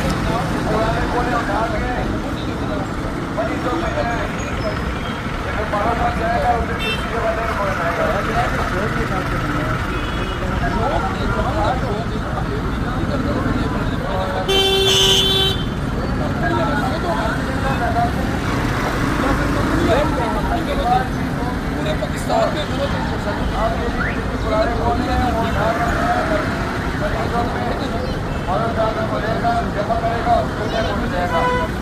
पुराने कोने उठा के बड़ी तो में जाए, लेकिन बाहर आ जाएगा उधर किसी के बदले में कोई पूरे पाकिस्तान में पुराने कोने वो उठा कर और जमा करेगा उसको जाएगा।